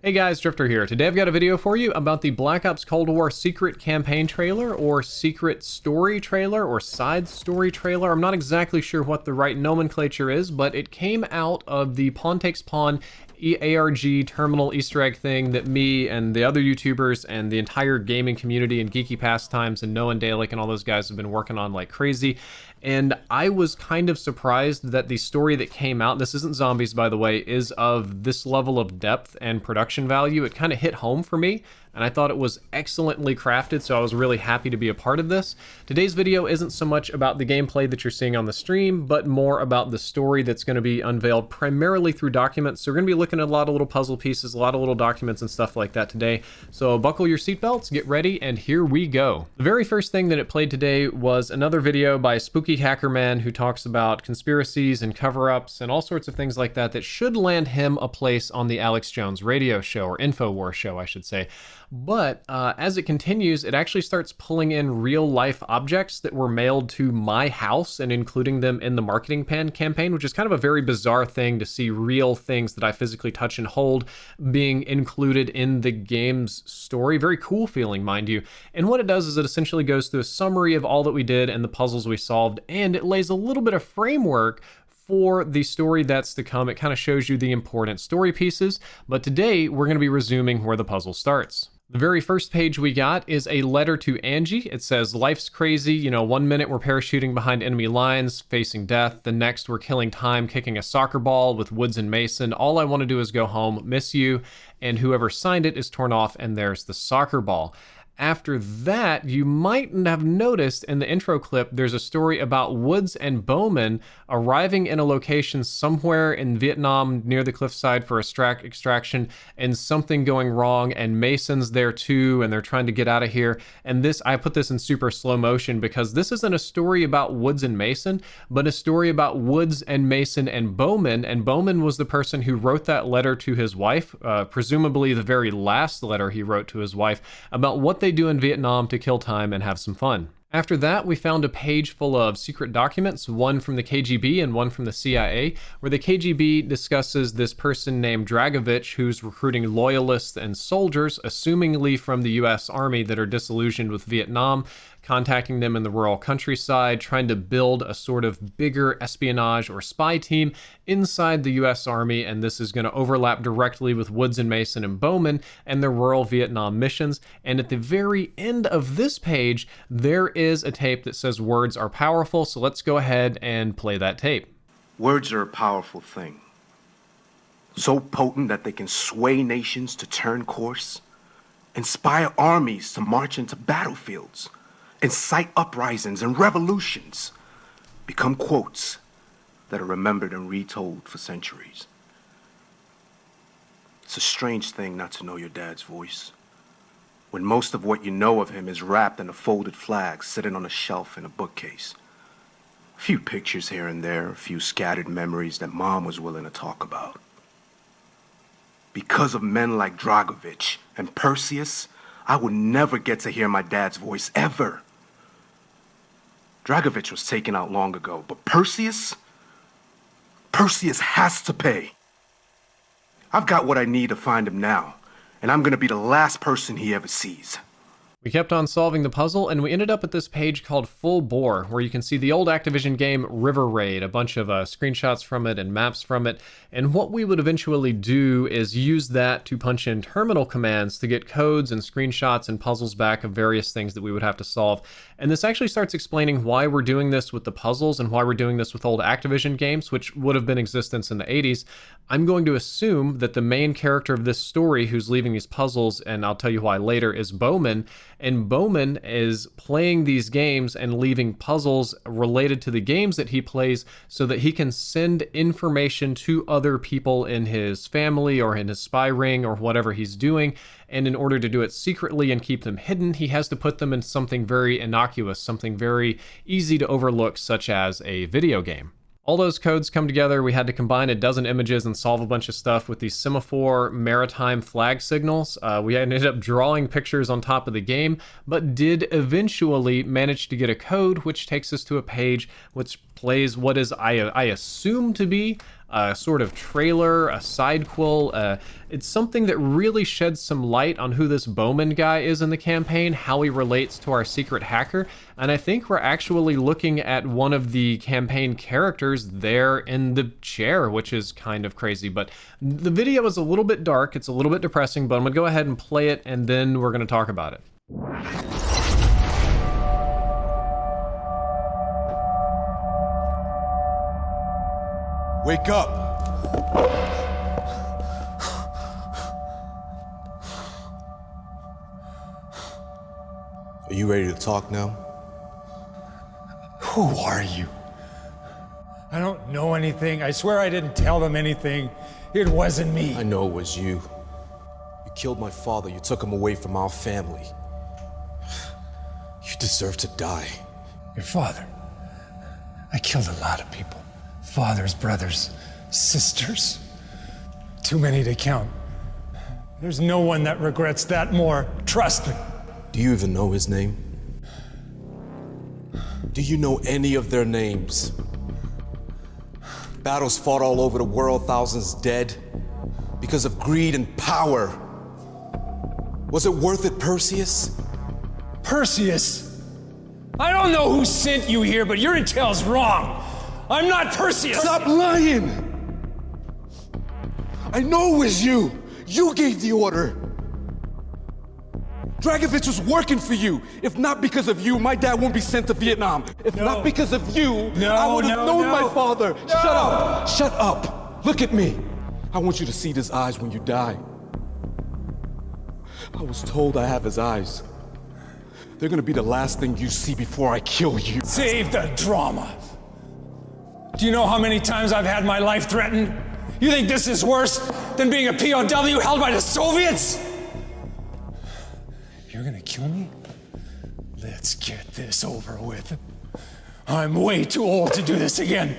Hey guys, Drifter here. Today I've got a video for you about the Black Ops Cold War secret campaign trailer or secret story trailer or side story trailer. I'm not exactly sure what the right nomenclature is, but it came out of the Pawn Takes Pawn ARG terminal Easter egg thing that me and the other YouTubers and the entire gaming community and Geeky Pastimes and Noah and Dalek and all those guys have been working on like crazy. And I was kind of surprised that the story that came out, this isn't zombies by the way, is of this level of depth and production value. It kind of hit home for me, and I thought it was excellently crafted, so I was really happy to be a part of this. Today's video isn't so much about the gameplay that you're seeing on the stream, but more about the story that's going to be unveiled primarily through documents. So we're going to be looking at a lot of little puzzle pieces, a lot of little documents and stuff like that today. So buckle your seatbelts, get ready, and here we go. The very first thing that it played today was another video by Spooky Hacker Man, who talks about conspiracies and cover-ups and all sorts of things like that that should land him a place on the Alex Jones radio show, or InfoWars show, I should say. But as it continues, it actually starts pulling in real-life objects that were mailed to my house and including them in the marketing campaign, which is kind of a very bizarre thing to see real things that I physically touch and hold being included in the game's story. Very cool feeling, mind you. And what it does is it essentially goes through a summary of all that we did and the puzzles we solved, and it lays a little bit of framework for the story that's to come. It kind of shows you the important story pieces, but today we're going to be resuming where the puzzle starts. The very first page we got is a letter to Angie. It says, "Life's crazy. You know, one minute we're parachuting behind enemy lines, facing death. The next we're killing time, kicking a soccer ball with Woods and Mason. All I want to do is go home, miss you." And whoever signed it is torn off, and there's the soccer ball. After that, you might have noticed in the intro clip, there's a story about Woods and Bowman arriving in a location somewhere in Vietnam near the cliffside for extraction, and something going wrong, and Mason's there too, and they're trying to get out of here. And this, I put this in super slow motion because this isn't a story about Woods and Mason, but a story about Woods and Mason and Bowman was the person who wrote that letter to his wife, presumably the very last letter he wrote to his wife, about what they do in Vietnam to kill time and have some fun. After that, we found a page full of secret documents, one from the KGB and one from the CIA, where the KGB discusses this person named Dragovich who's recruiting loyalists and soldiers, assumingly from the US Army, that are disillusioned with Vietnam, contacting them in the rural countryside, trying to build a sort of bigger espionage or spy team inside the US Army, and this is going to overlap directly with Woods and Mason and Bowman and their rural Vietnam missions. And at the very end of this page, there is a tape that says words are powerful, so let's go ahead and play that tape. Words are a powerful thing. So potent that they can sway nations to turn course, inspire armies to march into battlefields, incite uprisings and revolutions, become quotes that are remembered and retold for centuries. It's a strange thing not to know your dad's voice, when most of what you know of him is wrapped in a folded flag sitting on a shelf in a bookcase. A few pictures here and there, a few scattered memories that Mom was willing to talk about. Because of men like Dragovich and Perseus, I would never get to hear my dad's voice, ever. Dragovich was taken out long ago, but Perseus has to pay. I've got what I need to find him now, and I'm gonna be the last person he ever sees. We kept on solving the puzzle, and we ended up at this page called Full Bore, where you can see the old Activision game River Raid, a bunch of screenshots from it and maps from it. And what we would eventually do is use that to punch in terminal commands to get codes and screenshots and puzzles back of various things that we would have to solve. And this actually starts explaining why we're doing this with the puzzles and why we're doing this with old Activision games, which would have been in existence in the 80s. I'm going to assume that the main character of this story who's leaving these puzzles, and I'll tell you why later, is Bowman. And Bowman is playing these games and leaving puzzles related to the games that he plays so that he can send information to other people in his family or in his spy ring or whatever he's doing. And in order to do it secretly and keep them hidden, he has to put them in something very innocuous, something very easy to overlook, such as a video game. All those codes come together. We had to combine a dozen images and solve a bunch of stuff with these semaphore maritime flag signals. We ended up drawing pictures on top of the game, but did eventually manage to get a code which takes us to a page which plays what is, I assume to be, a sort of trailer, a sidequel. It's something that really sheds some light on who this Bowman guy is in the campaign, how he relates to our secret hacker, and I think we're actually looking at one of the campaign characters there in the chair, which is kind of crazy. But the video is a little bit dark, it's a little bit depressing, but I'm gonna go ahead and play it, and then we're gonna talk about it. Wake up! Are you ready to talk now? Who are you? I don't know anything. I swear I didn't tell them anything. It wasn't me. I know it was you. You killed my father. You took him away from our family. You deserve to die. Your father? I killed a lot of people. Fathers, brothers, sisters. Too many to count. There's no one that regrets that more. Trust me. Do you even know his name? Do you know any of their names? Battles fought all over the world, thousands dead because of greed and power. Was it worth it, Perseus? Perseus? I don't know who sent you here, but your intel's wrong. I'm not Perseus! Stop lying! I know it was you! You gave the order! Dragovich was working for you! If not because of you, my dad won't be sent to Vietnam! If not because of you, I would have known my father! No. Shut up! Shut up! Look at me! I want you to see his eyes when you die. I was told I have his eyes. They're gonna be the last thing you see before I kill you. Save the drama! Do you know how many times I've had my life threatened? You think this is worse than being a POW held by the Soviets? You're gonna kill me? Let's get this over with. I'm way too old to do this again.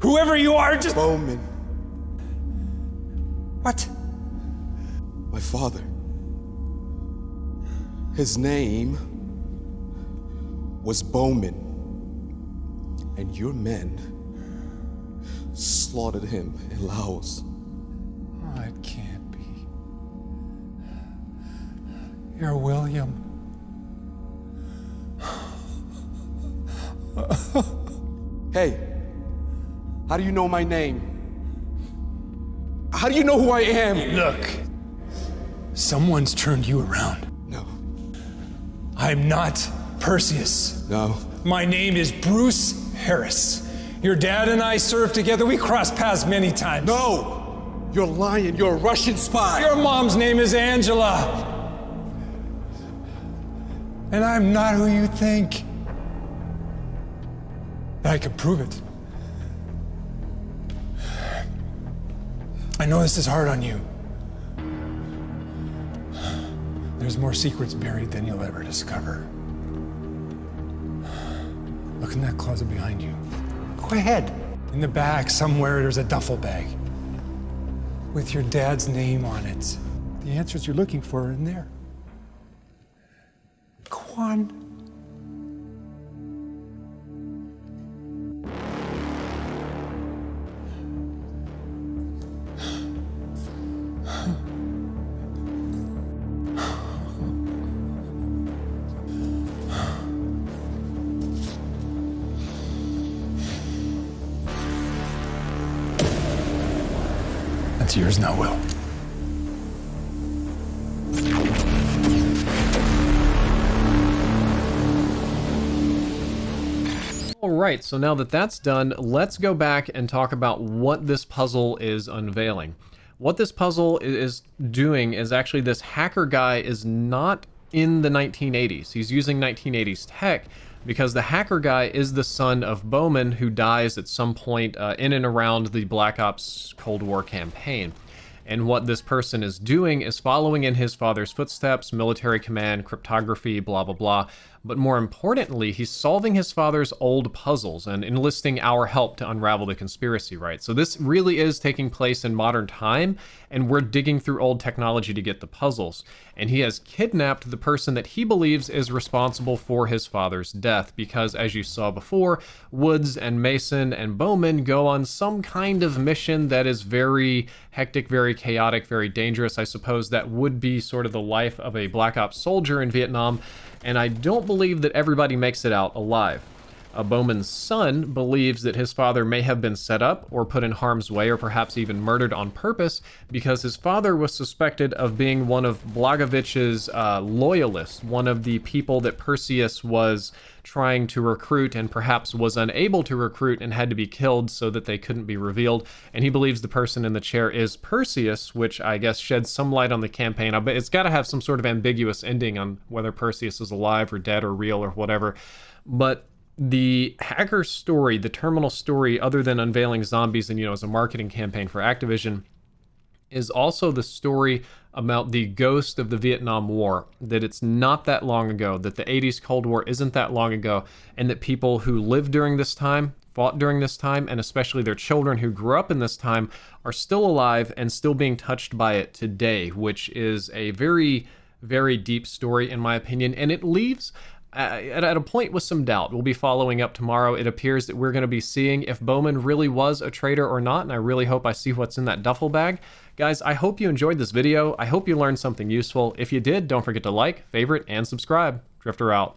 Whoever you are, just... Bowman. What? My father. His name was Bowman. And your men slaughtered him in Laos. Oh, it can't be. You're William. Hey, how do you know my name? How do you know who I am? Look, someone's turned you around. No. I'm not Perseus. No. My name is Bruce Harris. Your dad and I served together. We crossed paths many times. No! You're lying. You're a Russian spy. Your mom's name is Angela. And I'm not who you think. I can prove it. I know this is hard on you. There's more secrets buried than you'll ever discover. Look in that closet behind you. Go ahead. In the back, somewhere, there's a duffel bag with your dad's name on it. The answers you're looking for are in there. Go on. That's yours now, Will. Alright, so now that that's done, let's go back and talk about what this puzzle is unveiling. What this puzzle is doing is actually this hacker guy is not in the 1980s. He's using 1980s tech because the hacker guy is the son of Bowman, who dies at some point in and around the Black Ops Cold War campaign. And what this person is doing is following in his father's footsteps, military command, cryptography, blah, blah, blah. But more importantly, he's solving his father's old puzzles and enlisting our help to unravel the conspiracy, right? So this really is taking place in modern time, and we're digging through old technology to get the puzzles. And he has kidnapped the person that he believes is responsible for his father's death, because as you saw before, Woods and Mason and Bowman go on some kind of mission that is very hectic, very chaotic, very dangerous. I suppose that would be sort of the life of a Black Ops soldier in Vietnam, and I don't believe that everybody makes it out alive. Bowman's son believes that his father may have been set up or put in harm's way or perhaps even murdered on purpose because his father was suspected of being one of Blagovich's loyalists, one of the people that Perseus was trying to recruit and perhaps was unable to recruit and had to be killed so that they couldn't be revealed. And he believes the person in the chair is Perseus, which I guess sheds some light on the campaign. But it's got to have some sort of ambiguous ending on whether Perseus is alive or dead or real or whatever. But the hacker story, the terminal story, other than unveiling zombies and, as a marketing campaign for Activision, is also the story about the ghost of the Vietnam War, that it's not that long ago, that the 80s Cold War isn't that long ago, and that people who lived during this time, fought during this time, and especially their children who grew up in this time, are still alive and still being touched by it today, which is a very, very deep story in my opinion, and it leaves at a point with some doubt. We'll be following up tomorrow. It appears that we're going to be seeing if Bowman really was a traitor or not, and I really hope I see what's in that duffel bag. Guys, I hope you enjoyed this video. I hope you learned something useful. If you did, don't forget to like, favorite, and subscribe. Drifter out.